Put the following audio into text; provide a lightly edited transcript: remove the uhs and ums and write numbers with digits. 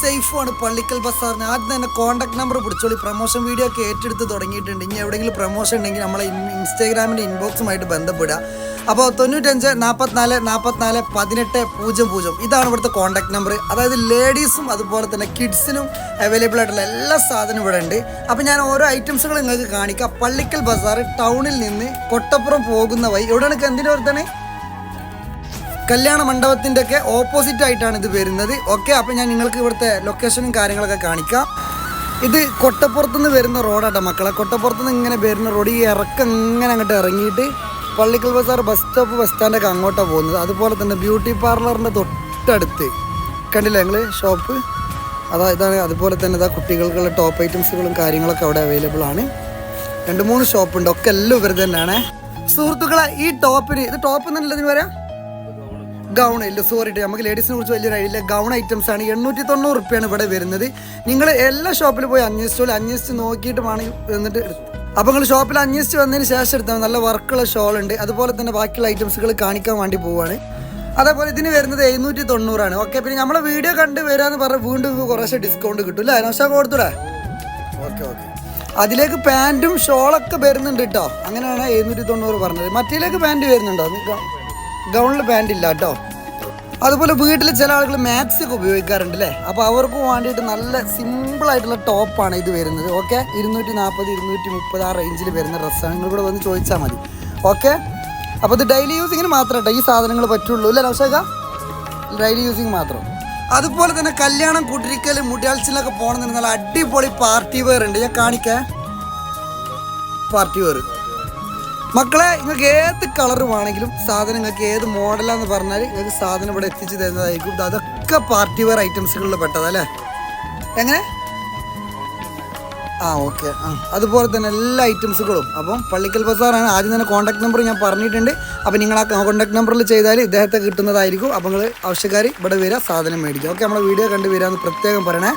സേഫുമാണ് പള്ളിക്കൽ ബസാറിന്. ആദ്യം തന്നെ contact number പിടിച്ചോളി. Promotion video ഒക്കെ ഏറ്റെടുത്ത് തുടങ്ങിയിട്ടുണ്ട്. ഇനി എവിടെയെങ്കിലും പ്രൊമോഷൻ ഉണ്ടെങ്കിൽ നമ്മളെ ഇൻസ്റ്റാഗ്രാമിൻ്റെ ഇൻബോക്സുമായിട്ട് ബന്ധപ്പെടുക. അപ്പോൾ 95 44 44 18 00 ഇതാണ് ഇവിടുത്തെ കോൺടാക്ട് നമ്പർ. അതായത് ലേഡീസും അതുപോലെ തന്നെ കിഡ്സിനും അവൈലബിൾ ആയിട്ടുള്ള എല്ലാ സാധനവും ഇവിടെ ഉണ്ട്. അപ്പോൾ ഞാൻ ഓരോ ഐറ്റംസുകൾ നിങ്ങൾക്ക് കാണിക്കാം. പള്ളിക്കൽ ബസാർ ടൗണിൽ നിന്ന് കൊട്ടപ്പുറം പോകുന്ന വഴി എവിടെയാണ് എന്തിനോർത്താണ് കല്യാണ മണ്ഡപത്തിൻ്റെ ഒക്കെ ഓപ്പോസിറ്റ് ആയിട്ടാണ് ഇത് വരുന്നത്. ഓക്കെ, അപ്പോൾ ഞാൻ നിങ്ങൾക്ക് ഇവിടുത്തെ ലൊക്കേഷനും കാര്യങ്ങളൊക്കെ കാണിക്കാം. ഇത് കൊട്ടപ്പുറത്തുനിന്ന് വരുന്ന റോഡാട്ടോ മക്കളെ. കൊട്ടപ്പുറത്തുനിന്ന് ഇങ്ങനെ വരുന്ന റോഡ് ഈ ഇറക്കം ഇങ്ങനെ അങ്ങോട്ട് ഇറങ്ങിയിട്ട് Pallikkal Bazar bus stop bus സ്റ്റാൻഡൊക്കെ അങ്ങോട്ടാണ് പോകുന്നത്. അതുപോലെ തന്നെ ബ്യൂട്ടി പാർലറിൻ്റെ തൊട്ടടുത്ത് കണ്ടില്ലേ ഞങ്ങൾ ഷോപ്പ് ഇതാണ്. അതുപോലെ തന്നെ ഇതാ കുട്ടികൾക്കുള്ള ടോപ്പ് ഐറ്റംസുകളും കാര്യങ്ങളൊക്കെ അവിടെ അവൈലബിൾ ആണ്. 2-3 ഷോപ്പുണ്ട്. ഒക്കെ എല്ലാം ഇവർ തന്നെയാണ് സുഹൃത്തുക്കളെ. ഈ ടോപ്പിന് ഇത് ടോപ്പ് എന്നല്ല ഇതിന് വരാം ഗൗൺ ഇല്ല, സോറി നമുക്ക് ലേഡീസിനെ കുറിച്ച് വലിയൊരു ഐഡിയ ഇല്ല. ഗൗൺ ഐറ്റംസ് ആണ് 890 റുപ്യാണ് ഇവിടെ വരുന്നത്. നിങ്ങൾ എല്ലാ ഷോപ്പിൽ പോയി അന്വേഷിച്ച് നോക്കിയിട്ട് വേണമെങ്കിൽ എന്നിട്ട് അപ്പോൾ നിങ്ങൾ ഷോപ്പിൽ അന്വേഷിച്ച് വന്നതിന് ശേഷം എടുത്താൽ നല്ല വർക്കുള്ള ഷോൾ ഉണ്ട്. അതുപോലെ തന്നെ ബാക്കിയുള്ള ഐറ്റംസുകൾ കാണിക്കാൻ വേണ്ടി പോവുകയാണ്. അതേപോലെ ഇതിന് വരുന്നത് 790 ഓക്കെ, പിന്നെ നമ്മളെ വീഡിയോ കണ്ട് വരാമെന്ന് പറഞ്ഞാൽ വീണ്ടും കുറേശ്ശെ ഡിസ്കൗണ്ട് കിട്ടും അല്ലേ നൗഷാ കൊടുത്തൂടെ? ഓക്കെ ഓക്കെ, അതിലേക്ക് പാൻറ്റും ഷോളൊക്കെ വരുന്നുണ്ട് കേട്ടോ. അങ്ങനെയാണ് 790 പറഞ്ഞത്. മറ്റേലേക്ക് പാൻറ്റ് വരുന്നുണ്ടോ? ഗൗണിൽ പാൻറ് ഇല്ല കേട്ടോ. അതുപോലെ വീട്ടിൽ ചില ആളുകൾ മാക്സി ഒക്കെ ഉപയോഗിക്കാറുണ്ട് അല്ലേ. അപ്പോൾ അവർക്ക് വേണ്ടിയിട്ട് നല്ല സിമ്പിളായിട്ടുള്ള ടോപ്പാണ് ഇത് വരുന്നത്. ഓക്കെ, 240 230 ആ റേഞ്ചിൽ വരുന്ന ഡ്രസ്സാണ്. നിങ്ങൾ കൂടെ വന്ന് ചോദിച്ചാൽ മതി. ഓക്കെ, അപ്പോൾ ഇത് ഡെയിലി യൂസിങ്ങിന് മാത്രം കേട്ടോ ഈ സാധനങ്ങൾ പറ്റുള്ളൂ അല്ലേ നൗഷാക്ക? ഡെയിലി യൂസിങ് മാത്രം. അതുപോലെ തന്നെ കല്യാണം കുടിരിക്കൽ മുടിയാഴ്ചയിലൊക്കെ പോകണമെന്ന് നല്ല അടിപൊളി പാർട്ടി വെയർ ഉണ്ട്. ഞാൻ കാണിക്കാം പാർട്ടി വെയർ മക്കളെ. നിങ്ങൾക്ക് ഏത് കളർ വേണമെങ്കിലും സാധനം നിങ്ങൾക്ക് ഏത് മോഡലാന്ന് പറഞ്ഞാൽ നിങ്ങൾക്ക് സാധനം ഇവിടെ എത്തിച്ച് തരുന്നതായിരിക്കും. അതൊക്കെ പാർട്ടി വെയർ ഐറ്റംസുകളിൽ പെട്ടതല്ലേ. എങ്ങനെ ഓക്കെ. അതുപോലെ തന്നെ എല്ലാ ഐറ്റംസുകളും. അപ്പം പള്ളിക്കൽ ബസാറാണ്. ആദ്യം തന്നെ കോൺടാക്ട് നമ്പർ ഞാൻ പറഞ്ഞിട്ടുണ്ട്. അപ്പോൾ നിങ്ങൾ ആ കോൺടാക്ട് നമ്പറിൽ ചെയ്താൽ ഇദ്ദേഹത്തെ കിട്ടുന്നതായിരിക്കും. അപ്പോൾ നിങ്ങൾ ആവശ്യക്കാർ ഇവിടെ വരിക, സാധനം മേടിക്കുക. ഓക്കെ, നമ്മളെ വീഡിയോ കണ്ട് വരാമെന്ന് പ്രത്യേകം പറയണേ.